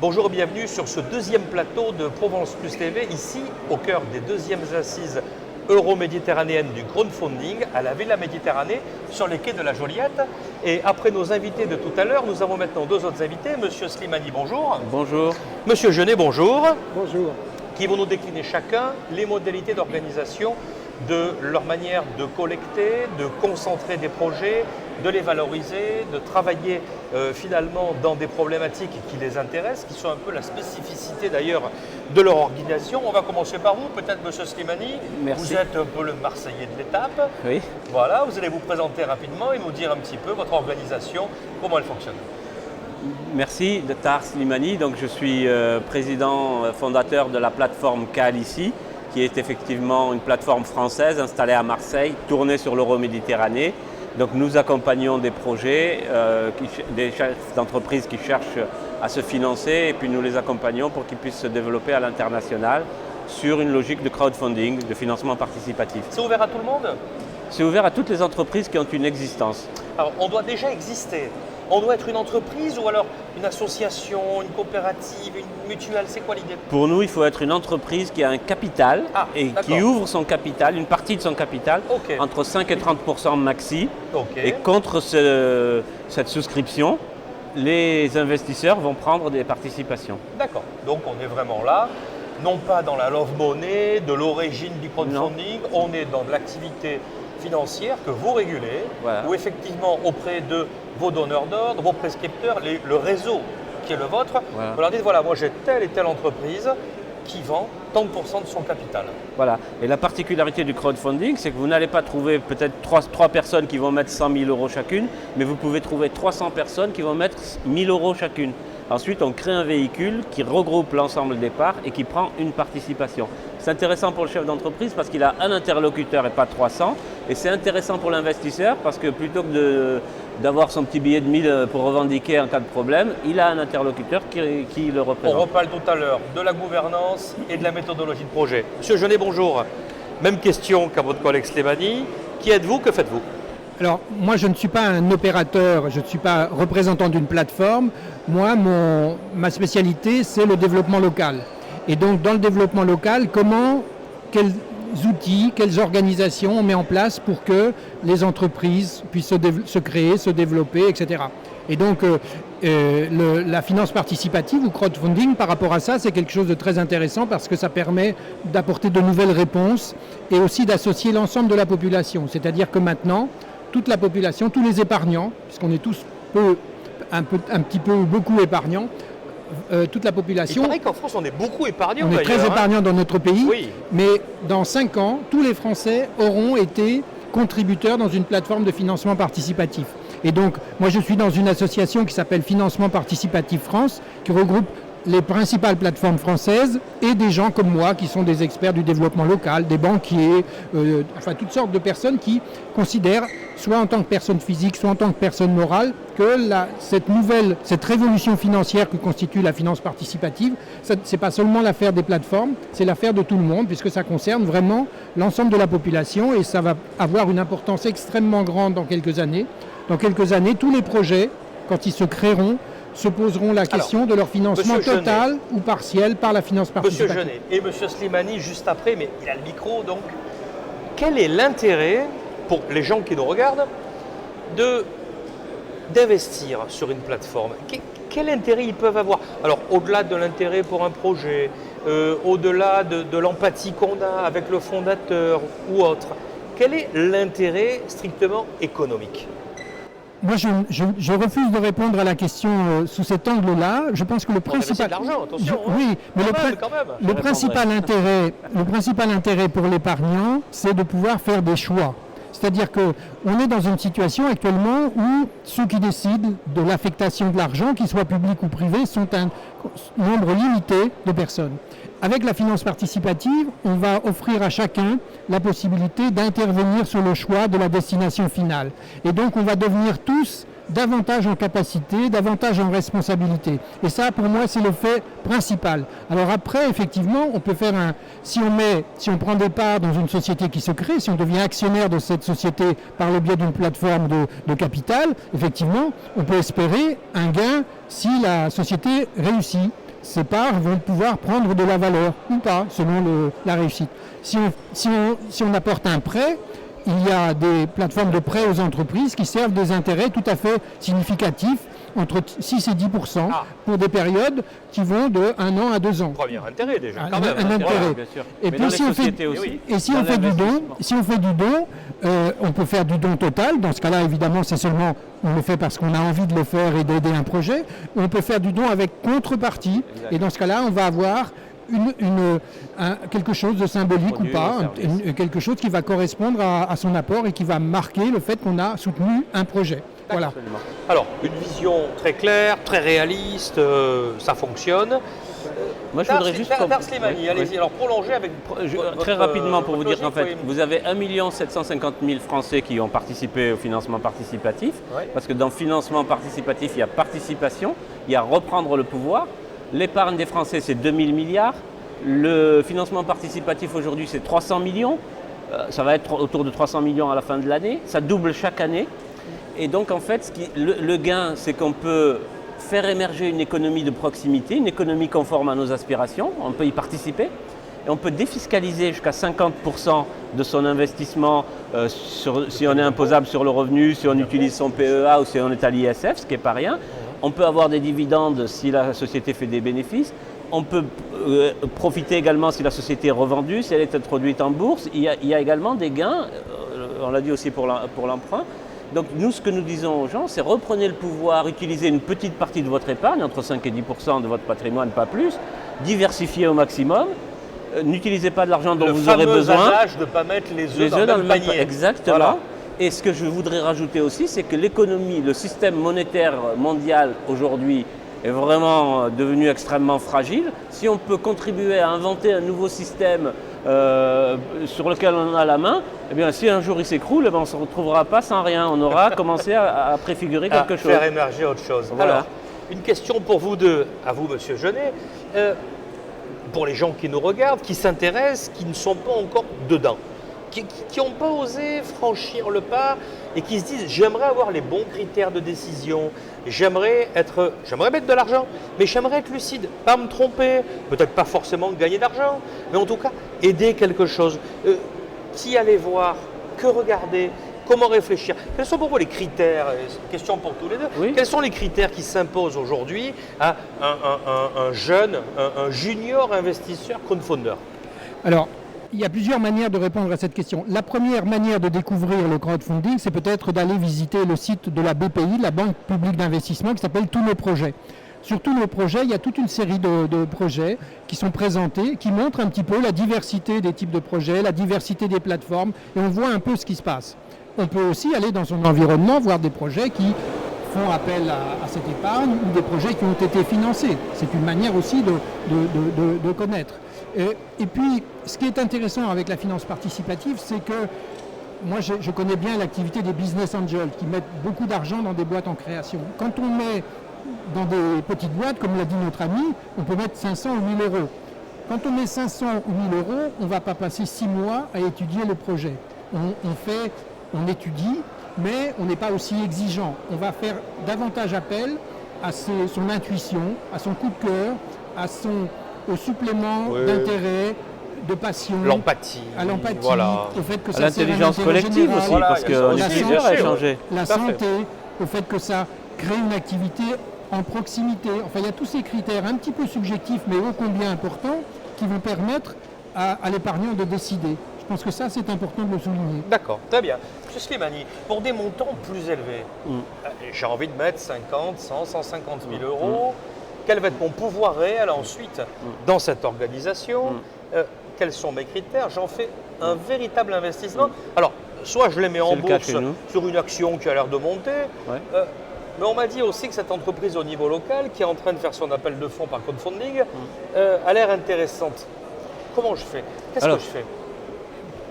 Bonjour et bienvenue sur ce deuxième plateau de Provence Plus TV, ici au cœur des deuxièmes assises euro-méditerranéennes du crowdfunding à la Villa Méditerranée sur les quais de la Joliette. Et après nos invités de tout à l'heure, nous avons maintenant deux autres invités. Monsieur Slimani, bonjour. Bonjour. Monsieur Jeunet, bonjour. Bonjour. Qui vont nous décliner chacun les modalités d'organisation de leur manière de collecter, de concentrer des projets, de les valoriser, de travailler finalement dans des problématiques qui les intéressent, qui sont un peu la spécificité d'ailleurs de leur organisation. On va commencer par vous, peut-être Monsieur Slimani. Merci. Vous êtes un peu le Marseillais de l'étape. Oui. Voilà, vous allez vous présenter rapidement et nous dire un petit peu votre organisation, comment elle fonctionne. Merci de Tahar Slimani. Donc, je suis président fondateur de la plateforme Kaalici, qui est effectivement une plateforme française installée à Marseille, tournée sur l'Euro-Méditerranée. Donc nous accompagnons des projets, des chefs d'entreprise qui cherchent à se financer et puis nous les accompagnons pour qu'ils puissent se développer à l'international sur une logique de crowdfunding, de financement participatif. C'est ouvert à tout le monde ? C'est ouvert à toutes les entreprises qui ont une existence. Alors on doit déjà exister. On doit être une entreprise ou alors une association, une coopérative, une mutuelle, c'est quoi l'idée ? Pour nous, il faut être une entreprise qui a un capital et qui ouvre son capital, une partie de son capital, entre 5 et 30% maxi. Et contre cette souscription, les investisseurs vont prendre des participations. D'accord, donc on est vraiment là, non pas dans la love money, de l'origine du crowdfunding, on est dans de l'activité financière que vous régulez, voilà. Où effectivement auprès de vos donneurs d'ordre, vos prescripteurs, le réseau qui est le vôtre, voilà. Vous leur dites voilà, moi j'ai telle et telle entreprise qui vend tant de pourcents de son capital. Voilà, et la particularité du crowdfunding, c'est que vous n'allez pas trouver peut-être 3 personnes qui vont mettre 100 000 euros chacune, mais vous pouvez trouver 300 personnes qui vont mettre 1 000 euros chacune. Ensuite, on crée un véhicule qui regroupe l'ensemble des parts et qui prend une participation. C'est intéressant pour le chef d'entreprise parce qu'il a un interlocuteur et pas 300. Et c'est intéressant pour l'investisseur parce que plutôt que d'avoir son petit billet de 1000 pour revendiquer en cas de problème, il a un interlocuteur qui le représente. On reparle tout à l'heure de la gouvernance et de la méthodologie de projet. Monsieur Jeunet, bonjour. Même question qu'à votre collègue Slimani. Qui êtes-vous? Que faites-vous? Alors, moi, je ne suis pas un opérateur, je ne suis pas représentant d'une plateforme. Moi, ma spécialité, c'est le développement local. Et donc, dans le développement local, quels outils, quelles organisations on met en place pour que les entreprises puissent se créer, se développer, etc. Et donc, la finance participative ou crowdfunding, par rapport à ça, c'est quelque chose de très intéressant parce que ça permet d'apporter de nouvelles réponses et aussi d'associer l'ensemble de la population. C'est-à-dire que maintenant, toute la population, tous les épargnants, puisqu'on est tous un petit peu ou beaucoup épargnants, toute la population... Il paraît qu'en France, on est beaucoup épargnants. On est très épargnants dans notre pays, oui. Mais dans 5 ans, tous les Français auront été contributeurs dans une plateforme de financement participatif. Et donc, moi je suis dans une association qui s'appelle Financement Participatif France, qui regroupe les principales plateformes françaises et des gens comme moi qui sont des experts du développement local, des banquiers, enfin toutes sortes de personnes qui considèrent, soit en tant que personne physique, soit en tant que personne morale, que cette révolution financière que constitue la finance participative, ce n'est pas seulement l'affaire des plateformes, c'est l'affaire de tout le monde, puisque ça concerne vraiment l'ensemble de la population et ça va avoir une importance extrêmement grande dans quelques années. Dans quelques années, tous les projets, quand ils se créeront, se poseront la question de leur financement total ou partiel par la finance participative. Monsieur Jeunet et Monsieur Slimani juste après, mais il a le micro, donc quel est l'intérêt pour les gens qui nous regardent d'investir sur une plateforme? Quel intérêt ils peuvent avoir? Alors au-delà de l'intérêt pour un projet, au-delà de l'empathie qu'on a avec le fondateur ou autre, quel est l'intérêt strictement économique? Moi, je refuse de répondre à la question sous cet angle-là. Je pense que le principal... de l'argent, attention. Oui, mais le principal intérêt pour l'épargnant, c'est de pouvoir faire des choix. C'est-à-dire qu'on est dans une situation actuellement où ceux qui décident de l'affectation de l'argent, qu'il soit public ou privé, sont un nombre limité de personnes. Avec la finance participative, on va offrir à chacun la possibilité d'intervenir sur le choix de la destination finale. Et donc, on va devenir tous davantage en capacité, davantage en responsabilité. Et ça, pour moi, c'est le fait principal. Alors après, effectivement, on peut faire si on prend des parts dans une société qui se crée, si on devient actionnaire de cette société par le biais d'une plateforme de capital, effectivement, on peut espérer un gain si la société réussit. ces parts vont pouvoir prendre de la valeur ou pas, selon la réussite. Si on apporte un prêt, il y a des plateformes de prêts aux entreprises qui servent des intérêts tout à fait significatifs, entre 6 et 10%, pour des périodes qui vont de 1 an à 2 ans. Premier intérêt déjà, quand Un même. intérêt. Bien sûr. Et Mais puis dans si les on fait, sociétés aussi. et si Dans on fait du don, l'investissement. on peut faire du don total. Dans ce cas-là, évidemment, c'est seulement, on le fait parce qu'on a envie de le faire et d'aider un projet. On peut faire du don avec contrepartie. Exact. Et dans ce cas-là, on va avoir quelque chose de symbolique Produit ou pas, ou service. quelque chose qui va correspondre à son apport et qui va marquer le fait qu'on a soutenu un projet. Voilà. Absolument. Alors, une vision très claire, très réaliste, ça fonctionne. Moi, je voudrais juste... Dar Slimani, Oui, allez-y, oui. alors prolonger avec Très rapidement pour vous dire qu'en fait, logique, vous avez 1 750 000 Français qui ont participé au financement participatif. Ouais. Parce que dans financement participatif, il y a participation, il y a reprendre le pouvoir. L'épargne des Français, c'est 2000 milliards. Le financement participatif aujourd'hui, c'est 300 millions. Ça va être autour de 300 millions à la fin de l'année. Ça double chaque année. Et donc, en fait, le gain, c'est qu'on peut faire émerger une économie de proximité, une économie conforme à nos aspirations. On peut y participer. Et on peut défiscaliser jusqu'à 50% de son investissement si on est imposable sur le revenu, si on utilise son PEA ou si on est à l'ISF, ce qui n'est pas rien. On peut avoir des dividendes si la société fait des bénéfices. On peut profiter également si la société est revendue, si elle est introduite en bourse. Il y a également des gains, on l'a dit aussi pour l'emprunt. Donc nous, ce que nous disons aux gens, c'est reprenez le pouvoir, utilisez une petite partie de votre épargne, entre 5 et 10% de votre patrimoine, pas plus, diversifiez au maximum, n'utilisez pas de l'argent dont vous aurez besoin. Le fameux adage de ne pas mettre les œufs dans le même panier. Exactement. Voilà. Et ce que je voudrais rajouter aussi, c'est que l'économie, le système monétaire mondial aujourd'hui est vraiment devenu extrêmement fragile. Si on peut contribuer à inventer un nouveau système sur lequel on a la main, eh bien, si un jour il s'écroule, eh bien, on ne se retrouvera pas sans rien. On aura commencé à préfigurer quelque chose. Faire émerger autre chose. Voilà. Alors, une question pour vous deux, à vous, Monsieur Genet. Pour les gens qui nous regardent, qui s'intéressent, qui ne sont pas encore dedans, qui n'ont pas osé franchir le pas et qui se disent j'aimerais avoir les bons critères de décision, j'aimerais mettre de l'argent, mais j'aimerais être lucide, pas me tromper, peut-être pas forcément gagner d'argent, mais en tout cas aider quelque chose. Qui aller voir, que regarder, comment réfléchir. Quels sont pour vous les critères, c'est une question pour tous les deux, Oui. Quels sont les critères qui s'imposent aujourd'hui à un jeune, un junior investisseur crowdfunder? Alors, il y a plusieurs manières de répondre à cette question. La première manière de découvrir le crowdfunding, c'est peut-être d'aller visiter le site de la BPI, la Banque publique d'investissement, qui s'appelle Tous nos projets. Sur tous nos projets, il y a toute une série de projets qui sont présentés, qui montrent un petit peu la diversité des types de projets, la diversité des plateformes, et on voit un peu ce qui se passe. On peut aussi aller dans son environnement, voir des projets qui font appel à cette épargne ou des projets qui ont été financés. C'est une manière aussi de connaître. Et puis, ce qui est intéressant avec la finance participative, c'est que moi, je connais bien l'activité des business angels qui mettent beaucoup d'argent dans des boîtes en création. Quand on met dans des petites boîtes, comme l'a dit notre ami, on peut mettre 500 ou 1000 euros. Quand on met 500 ou 1000 euros, on ne va pas passer 6 mois à étudier le projet. On étudie, mais on n'est pas aussi exigeant. On va faire davantage appel à son intuition, à son coup de cœur, au supplément d'intérêt, de passion, L'empathie, à l'empathie, voilà. au fait que À ça sert l'intelligence à l'intérêt collective général, aussi, Voilà, parce qu'on la est plusieurs à santé, échanger. la Tout à fait. santé, au fait que ça crée une activité en proximité. Enfin, il y a tous ces critères un petit peu subjectifs, mais ô combien importants, qui vont permettre à l'épargnant de décider. Je pense que ça, c'est important de le souligner. D'accord, très bien. M. Slimani, pour des montants plus élevés, j'ai envie de mettre 50, 100, 150 000 euros. Quel va être mon pouvoir réel ensuite dans cette organisation? Quels sont mes critères? J'en fais un véritable investissement. Alors, soit je les mets en C'est le cas bourse chez nous. sur une action qui a l'air de monter, Ouais. mais on m'a dit aussi que cette entreprise au niveau local, qui est en train de faire son appel de fonds par crowdfunding, a l'air intéressante. Comment je fais? Qu'est-ce que je fais?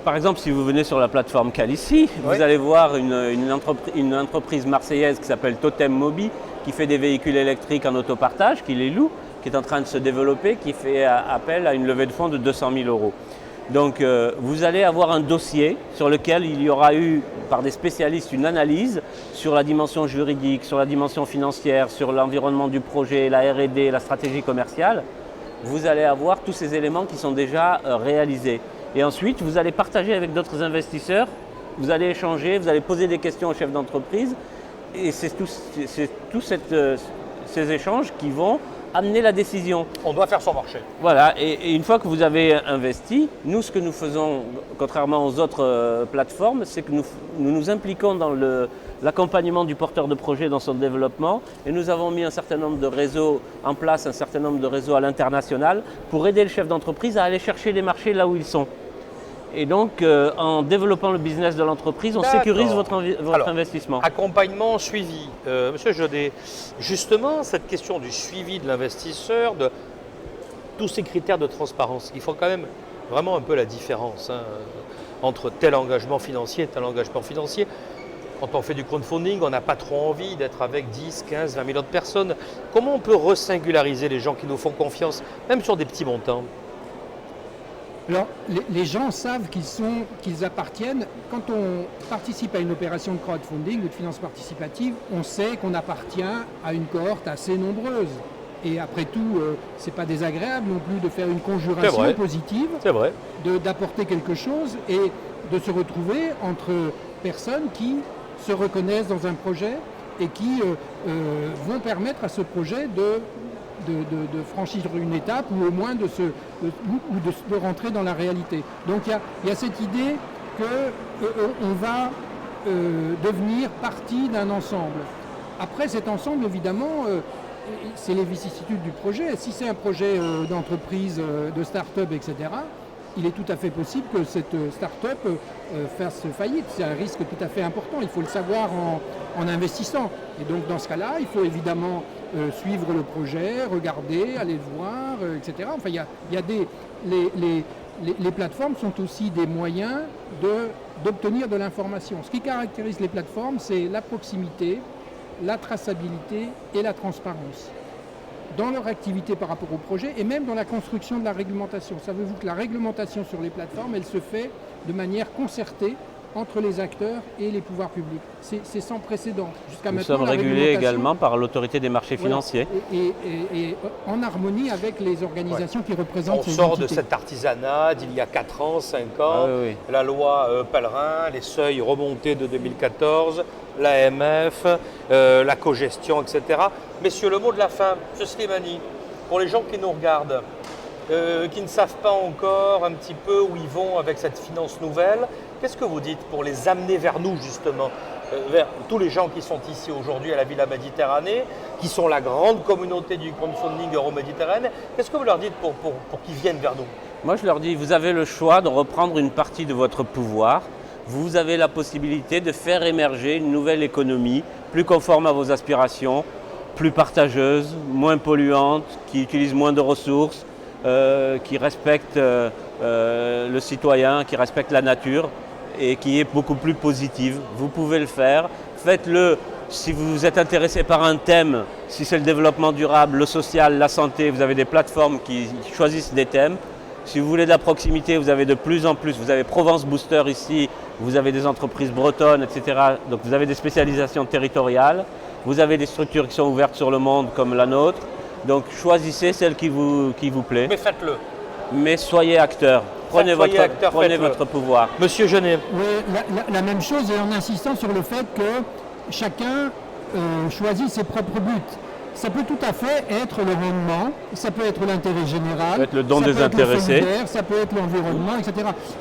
Par exemple, si vous venez sur la plateforme Calici, Oui. vous allez voir une entreprise marseillaise qui s'appelle Totem Mobi, qui fait des véhicules électriques en autopartage, qui les loue, qui est en train de se développer, qui fait appel à une levée de fonds de 200 000 euros. Donc vous allez avoir un dossier sur lequel il y aura eu par des spécialistes une analyse sur la dimension juridique, sur la dimension financière, sur l'environnement du projet, la R&D, la stratégie commerciale. Vous allez avoir tous ces éléments qui sont déjà réalisés. Et ensuite, vous allez partager avec d'autres investisseurs, vous allez échanger, vous allez poser des questions aux chefs d'entreprise. Et c'est tous ces échanges qui vont amener la décision. On doit faire son marché. Voilà, et une fois que vous avez investi, nous, ce que nous faisons, contrairement aux autres plateformes, c'est que nous nous impliquons dans l'accompagnement du porteur de projet dans son développement, et nous avons mis un certain nombre de réseaux en place, un certain nombre de réseaux à l'international, pour aider le chef d'entreprise à aller chercher les marchés là où ils sont. Et donc, en développant le business de l'entreprise, on sécurise votre investissement. Accompagnement, suivi. Monsieur Jaudet, justement, cette question du suivi de l'investisseur, de tous ces critères de transparence, il faut quand même vraiment un peu la différence entre tel engagement financier et tel engagement financier. Quand on fait du crowdfunding, on n'a pas trop envie d'être avec 10, 15, 20 000 autres personnes. Comment on peut resingulariser les gens qui nous font confiance, même sur des petits montants ? Alors, les gens savent qu'ils appartiennent. Quand on participe à une opération de crowdfunding ou de finance participative, on sait qu'on appartient à une cohorte assez nombreuse. Et après tout, ce n'est pas désagréable non plus de faire une conjuration positive, d'apporter quelque chose et de se retrouver entre personnes qui se reconnaissent dans un projet et qui vont permettre à ce projet de franchir une étape ou au moins de rentrer dans la réalité. Donc il y a cette idée qu'on va devenir partie d'un ensemble. Après cet ensemble, évidemment, c'est les vicissitudes du projet. Si c'est un projet d'entreprise, de start-up, etc., il est tout à fait possible que cette start-up fasse faillite. C'est un risque tout à fait important. Il faut le savoir en investissant. Et donc dans ce cas-là, il faut évidemment suivre le projet, regarder, aller le voir, etc. Enfin, les plateformes sont aussi des moyens d'obtenir de l'information. Ce qui caractérise les plateformes, c'est la proximité, la traçabilité et la transparence dans leur activité par rapport au projet et même dans la construction de la réglementation. Savez-vous que la réglementation sur les plateformes, elle se fait de manière concertée entre les acteurs et les pouvoirs publics. C'est sans précédent. Jusqu'à maintenant, nous sommes régulés également par l'autorité des marchés financiers. Et en harmonie avec les organisations qui représentent ces entités. On sort de cet artisanat d'il y a 4 ans, 5 ans, la loi Pellerin, les seuils remontés de 2014, l'AMF, la cogestion, etc. Messieurs, le mot de la fin, M. Slimani, pour les gens qui nous regardent, qui ne savent pas encore un petit peu où ils vont avec cette finance nouvelle, qu'est-ce que vous dites pour les amener vers nous justement, vers tous les gens qui sont ici aujourd'hui à la Villa Méditerranée, qui sont la grande communauté du crowdfunding euro-méditerranéen? Qu'est-ce que vous leur dites pour qu'ils viennent vers nous? Moi je leur dis, vous avez le choix de reprendre une partie de votre pouvoir. Vous avez la possibilité de faire émerger une nouvelle économie plus conforme à vos aspirations, plus partageuse, moins polluante, qui utilise moins de ressources, qui respecte le citoyen, qui respecte la nature et qui est beaucoup plus positive. Vous pouvez le faire. Faites-le si vous êtes intéressé par un thème, si c'est le développement durable, le social, la santé, vous avez des plateformes qui choisissent des thèmes. Si vous voulez de la proximité, vous avez de plus en plus, vous avez Provence Booster ici, vous avez des entreprises bretonnes, etc. Donc vous avez des spécialisations territoriales, vous avez des structures qui sont ouvertes sur le monde comme la nôtre. Donc choisissez celle qui vous plaît. Mais faites-le. Mais soyez acteur. Prenez votre pouvoir. Monsieur Genet. Oui, la même chose et en insistant sur le fait que chacun choisit ses propres buts. Ça peut tout à fait être le rendement, ça peut être l'intérêt général, ça peut être le don des intéressés, ça peut être l'environnement, etc.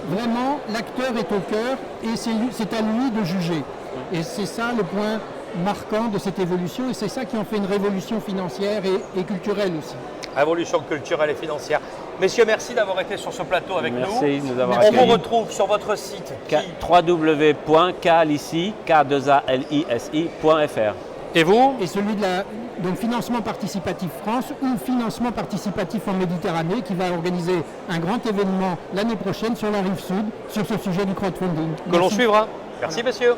Vraiment, l'acteur est au cœur et c'est à lui de juger. Et c'est ça le point marquant de cette évolution et c'est ça qui en fait une révolution financière et culturelle aussi. Révolution culturelle et financière. Messieurs, merci d'avoir été sur ce plateau avec nous. Merci de nous avoir accueillis. On vous retrouve sur votre site www.kalisi.fr. Et vous? Et celui de donc Financement Participatif France ou Financement Participatif en Méditerranée qui va organiser un grand événement l'année prochaine sur la rive sud sur ce sujet du crowdfunding. Que l'on suivra. Merci messieurs.